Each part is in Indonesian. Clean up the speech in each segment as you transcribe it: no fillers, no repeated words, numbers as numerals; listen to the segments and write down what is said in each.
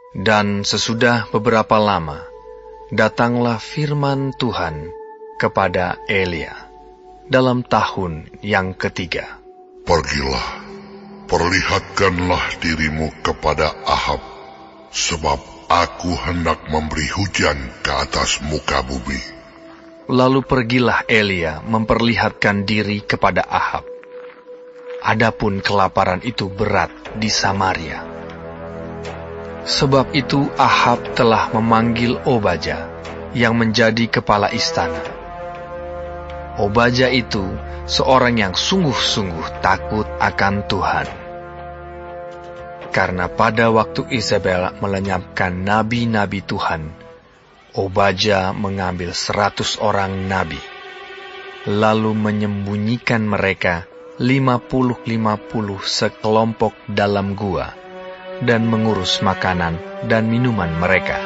Dan sesudah beberapa lama, datanglah firman Tuhan kepada Elia dalam tahun yang ketiga. Pergilah, perlihatkanlah dirimu kepada Ahab, sebab aku hendak memberi hujan ke atas muka bumi. Lalu pergilah Elia memperlihatkan diri kepada Ahab. Adapun kelaparan itu berat di Samaria. Sebab itu Ahab telah memanggil Obadya yang menjadi kepala istana. Obadya itu seorang yang sungguh-sungguh takut akan Tuhan. Karena pada waktu Isabel melenyapkan nabi-nabi Tuhan, Obadya mengambil 100 orang nabi, lalu menyembunyikan mereka 50-50 sekelompok dalam gua, dan mengurus makanan dan minuman mereka.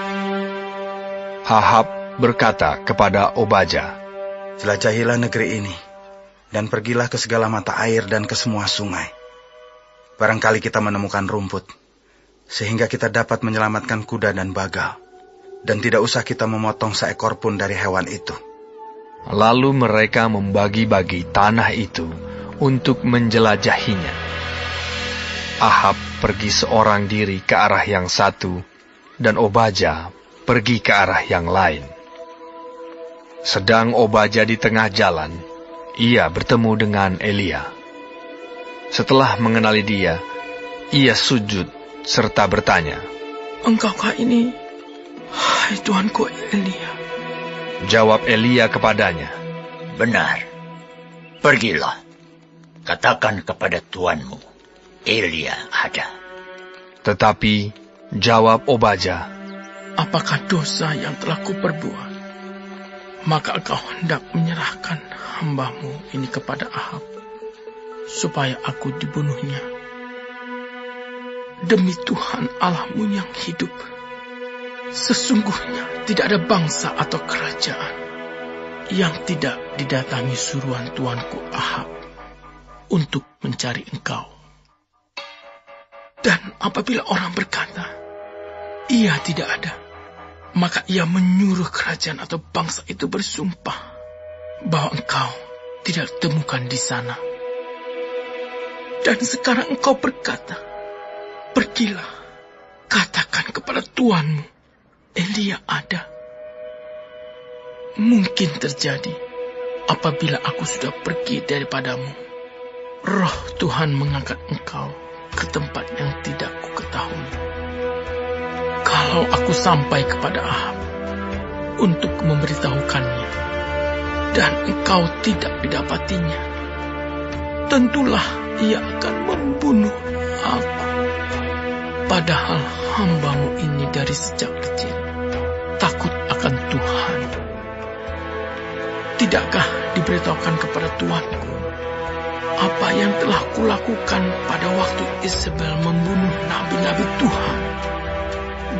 Ahab berkata kepada Obadya, "Jelajahilah negeri ini, dan pergilah ke segala mata air dan ke semua sungai. Barangkali kita menemukan rumput, sehingga kita dapat menyelamatkan kuda dan bagal, dan tidak usah kita memotong seekor pun dari hewan itu." Lalu mereka membagi-bagi tanah itu untuk menjelajahinya. Ahab pergi seorang diri ke arah yang satu, dan Obadya pergi ke arah yang lain. Sedang Obadya di tengah jalan, ia bertemu dengan Elia. Setelah mengenali dia, ia sujud serta bertanya, "Engkaukah ini, hai Tuanku Elia?" Jawab Elia kepadanya, "Benar, pergilah, katakan kepada tuanmu, Elia ada." Tetapi jawab Obadya, "Apakah dosa yang telah kuperbuat? Maka engkau hendak menyerahkan hambamu ini kepada Ahab, supaya aku dibunuhnya. Demi Tuhan Allahmu yang hidup, sesungguhnya tidak ada bangsa atau kerajaan yang tidak didatangi suruhan tuanku Ahab untuk mencari engkau. Dan apabila orang berkata, ia tidak ada, maka ia menyuruh kerajaan atau bangsa itu bersumpah bahwa engkau tidak ditemukan di sana. Dan sekarang engkau berkata, pergilah, katakan kepada tuanmu, Elia ada. Mungkin terjadi apabila aku sudah pergi daripadamu, Roh Tuhan mengangkat engkau ke tempat yang tidak kuketahui. Kalau aku sampai kepada Ahab untuk memberitahukannya, dan engkau tidak didapatinya, tentulah ia akan membunuh aku. Padahal hambamu ini dari sejak kecil takut akan Tuhan. Tidakkah diberitahukan kepada tuanku apa yang telah kulakukan pada waktu Isabel membunuh nabi-nabi Tuhan?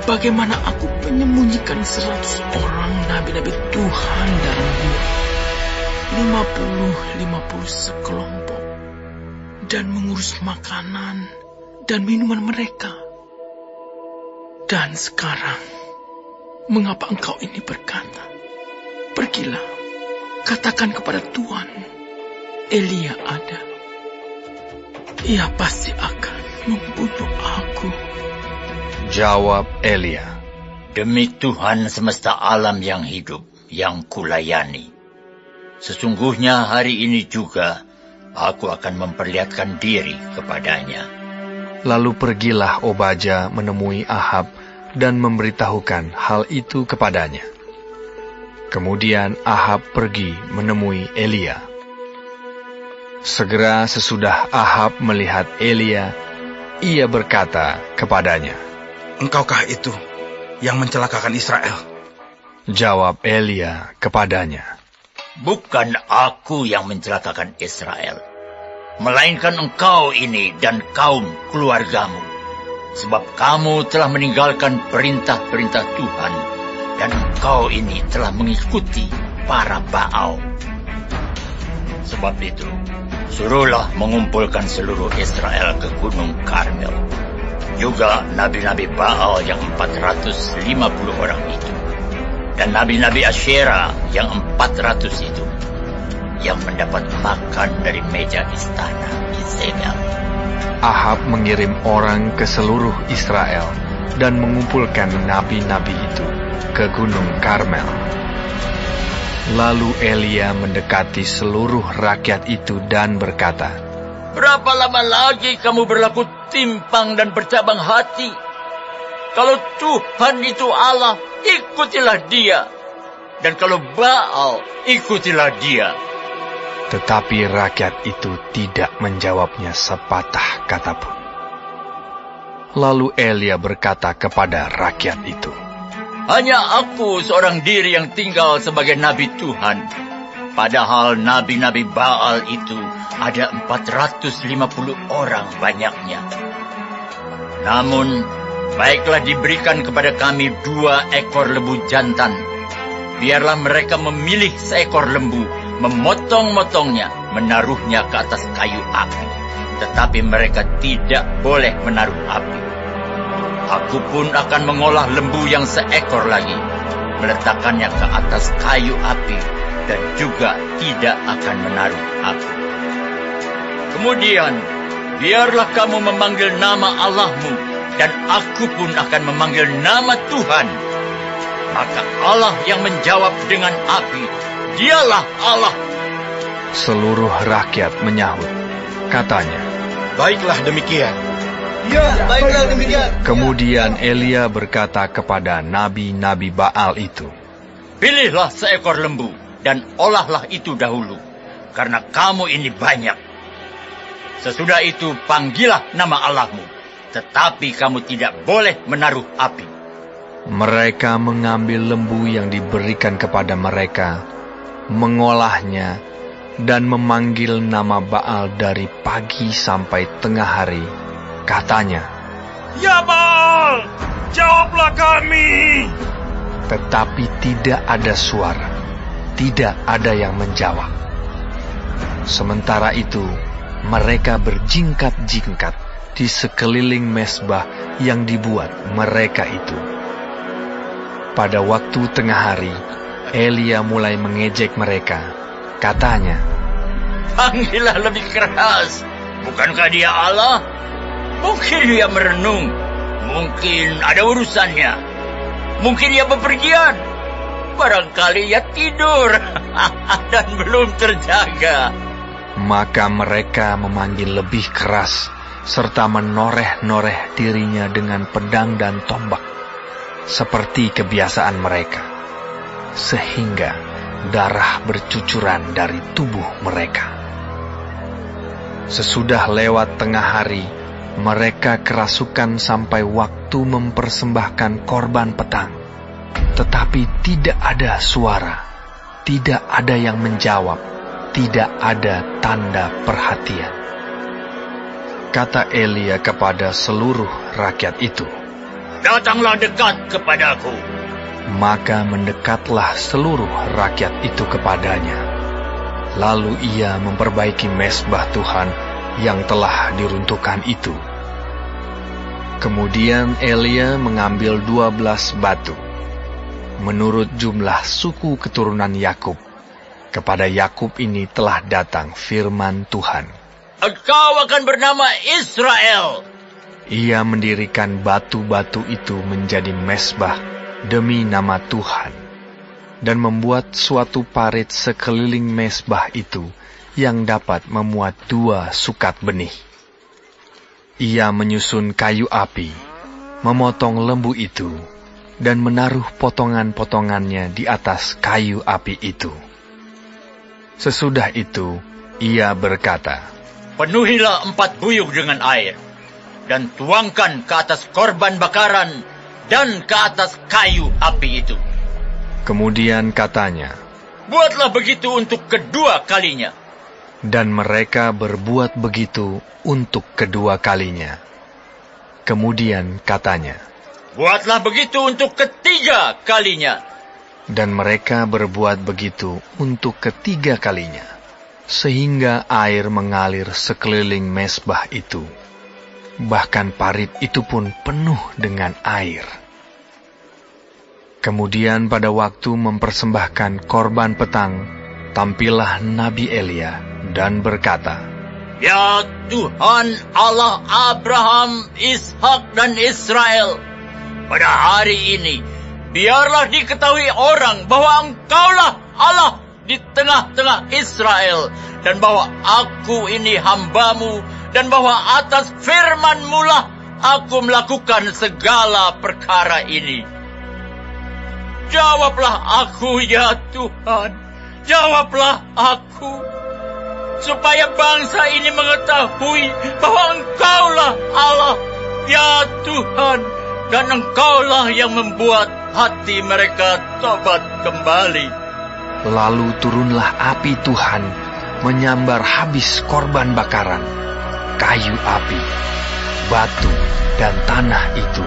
Bagaimana aku menyembunyikan 100 orang nabi-nabi Tuhan dalam gua, 50-50 sekelompok, dan mengurus makanan dan minuman mereka. Dan sekarang, mengapa engkau ini berkata, pergilah, katakan kepada tuanmu, Elia ada. Ia pasti akan membunuh aku. Jawab Elia, "Demi Tuhan semesta alam yang hidup, yang kulayani, sesungguhnya hari ini juga aku akan memperlihatkan diri kepadanya." Lalu pergilah Obadya menemui Ahab dan memberitahukan hal itu kepadanya. Kemudian Ahab pergi menemui Elia. Segera sesudah Ahab melihat Elia, ia berkata kepadanya, "Engkaukah itu yang mencelakakan Israel?" Jawab Elia kepadanya, "Bukan aku yang mencelakakan Israel, melainkan engkau ini dan kaum keluargamu, sebab kamu telah meninggalkan perintah-perintah Tuhan, dan engkau ini telah mengikuti para Baal. Sebab itu, suruhlah mengumpulkan seluruh Israel ke Gunung Karmel. juga nabi-nabi Baal yang 450 orang itu, dan nabi-nabi Asyera yang 400 itu, yang mendapat makan dari meja istana Yezebel. Ahab mengirim orang ke seluruh Israel dan mengumpulkan nabi-nabi itu ke Gunung Karmel. Lalu Elia mendekati seluruh rakyat itu dan berkata, "Berapa lama lagi kamu berlaku timpang dan bercabang hati? Kalau Tuhan itu Allah, ikutilah Dia. Dan kalau Baal, ikutilah dia." Tetapi rakyat itu tidak menjawabnya sepatah kata pun. Lalu Elia berkata kepada rakyat itu, "Hanya aku seorang diri yang tinggal sebagai nabi Tuhan. Padahal nabi-nabi Baal itu ada 450 orang banyaknya. Namun, baiklah diberikan kepada kami 2 ekor lembu jantan. Biarlah mereka memilih seekor lembu, memotong-motongnya, menaruhnya ke atas kayu api. Tetapi mereka tidak boleh menaruh api. Aku pun akan mengolah lembu yang seekor lagi, meletakkannya ke atas kayu api, dan juga tidak akan menaruh api. Kemudian, biarlah kamu memanggil nama Allahmu, dan aku pun akan memanggil nama Tuhan. Maka Allah yang menjawab dengan api, Dialah Allah." Seluruh rakyat menyahut. Katanya, Baiklah demikian. Ya, baiklah demikian. kemudian Elia berkata kepada nabi-nabi Baal itu, "Pilihlah seekor lembu, dan olahlah itu dahulu, karena kamu ini banyak. Sesudah itu panggillah nama Allahmu, tetapi kamu tidak boleh menaruh api." Mereka mengambil lembu yang diberikan kepada mereka, mengolahnya, dan memanggil nama Baal dari pagi sampai tengah hari. Katanya, Ya Baal, jawablah kami. tetapi tidak ada suara, tidak ada yang menjawab. Sementara itu, mereka berjingkat-jingkat di sekeliling mesbah yang dibuat mereka itu. Pada waktu tengah hari, Elia mulai mengejek mereka. Katanya, Panggillah lebih keras. Bukankah dia Allah? Mungkin dia merenung. Mungkin ada urusannya. Mungkin dia bepergian. Barangkali ia tidur dan belum terjaga. maka mereka memanggil lebih keras, serta menoreh-noreh dirinya dengan pedang dan tombak, seperti kebiasaan mereka, sehingga darah bercucuran dari tubuh mereka. Sesudah lewat tengah hari, mereka kerasukan sampai waktu mempersembahkan korban petang. Tetapi tidak ada suara, tidak ada yang menjawab, tidak ada tanda perhatian. Kata Elia kepada seluruh rakyat itu, "Datanglah dekat kepadaku." Maka mendekatlah seluruh rakyat itu kepadanya. Lalu ia memperbaiki mesbah Tuhan yang telah diruntuhkan itu. Kemudian Elia mengambil 12 batu, menurut jumlah suku keturunan Yakub. Kepada Yakub ini telah datang firman Tuhan. "Engkau akan bernama Israel." Ia mendirikan batu-batu itu menjadi mesbah demi nama Tuhan, dan membuat suatu parit sekeliling mesbah itu yang dapat memuat 2 sukat benih. Ia menyusun kayu api, memotong lembu itu, dan menaruh potongan-potongannya di atas kayu api itu. Sesudah itu, ia berkata, "Penuhilah 4 buyung dengan air, dan tuangkan ke atas korban bakaran dan ke atas kayu api itu." Kemudian katanya, "Buatlah begitu untuk kedua kalinya." dan mereka berbuat begitu untuk kedua kalinya. Kemudian katanya, "Buatlah begitu untuk ketiga kalinya." dan mereka berbuat begitu untuk ketiga kalinya, sehingga air mengalir sekeliling mesbah itu. bahkan parit itu pun penuh dengan air. Kemudian pada waktu mempersembahkan korban petang, tampillah Nabi Elia dan berkata, "Ya Tuhan Allah Abraham, Ishak dan Israel, pada hari ini biarlah diketahui orang bahwa Engkaulah Allah di tengah-tengah Israel, dan bahwa aku ini hamba-Mu, dan bahwa atas firman-Mu lah aku melakukan segala perkara ini. Jawablah aku, ya Tuhan, jawablah aku, supaya bangsa ini mengetahui bahwa Engkaulah Allah, ya Tuhan, dan Engkaulah yang membuat hati mereka tobat kembali." Lalu turunlah api Tuhan, menyambar habis korban bakaran, kayu api, batu, dan tanah itu.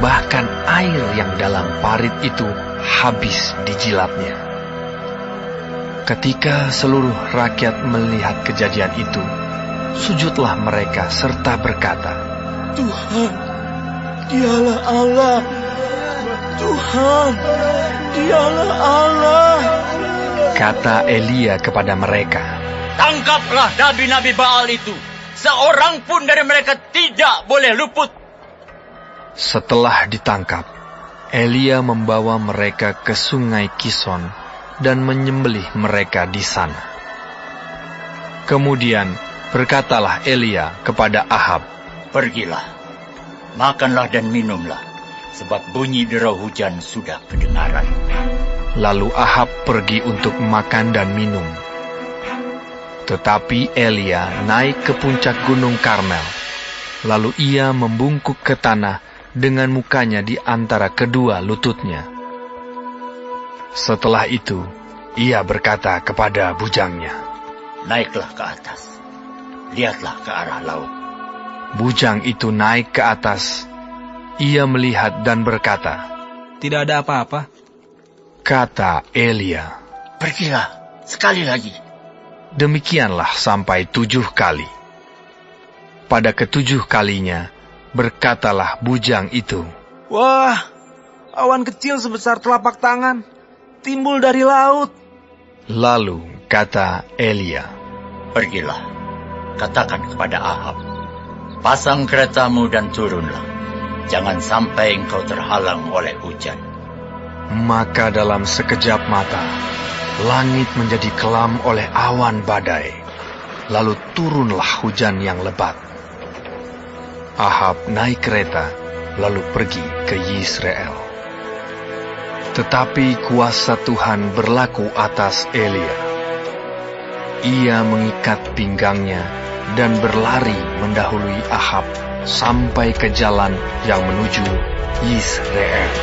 Bahkan air yang dalam parit itu habis dijilatnya. Ketika seluruh rakyat melihat kejadian itu, sujudlah mereka serta berkata, Tuhan, Dialah Allah. Tuhan, Dialah Allah. Kata Elia kepada mereka, "Tangkaplah nabi-nabi Baal itu. Seorang pun dari mereka tidak boleh luput." Setelah ditangkap, Elia membawa mereka ke sungai Kison dan menyembelih mereka di sana. Kemudian berkatalah Elia kepada Ahab, "Pergilah, makanlah dan minumlah, sebab bunyi derau hujan sudah kedengaran." Lalu Ahab pergi untuk makan dan minum. Tetapi Elia naik ke puncak gunung Karmel. Lalu ia membungkuk ke tanah dengan mukanya di antara kedua lututnya. Setelah itu, ia berkata kepada bujangnya, "Naiklah ke atas, lihatlah ke arah laut." Bujang itu naik ke atas. Ia melihat dan berkata, Tidak ada apa-apa. Kata Elia, "Pergilah sekali lagi." Demikianlah sampai 7 kali. Pada ke-7 kalinya, berkatalah bujang itu, Wah, awan kecil sebesar telapak tangan timbul dari laut. Lalu kata Elia, "Pergilah, katakan kepada Ahab, pasang keretamu dan turunlah. Jangan sampai engkau terhalang oleh hujan." Maka dalam sekejap mata, langit menjadi kelam oleh awan badai. Lalu turunlah hujan yang lebat. Ahab naik kereta, lalu pergi ke Yisrael. Tetapi kuasa Tuhan berlaku atas Elia. Ia mengikat pinggangnya dan berlari mendahului Ahab sampai ke jalan yang menuju Yisrael.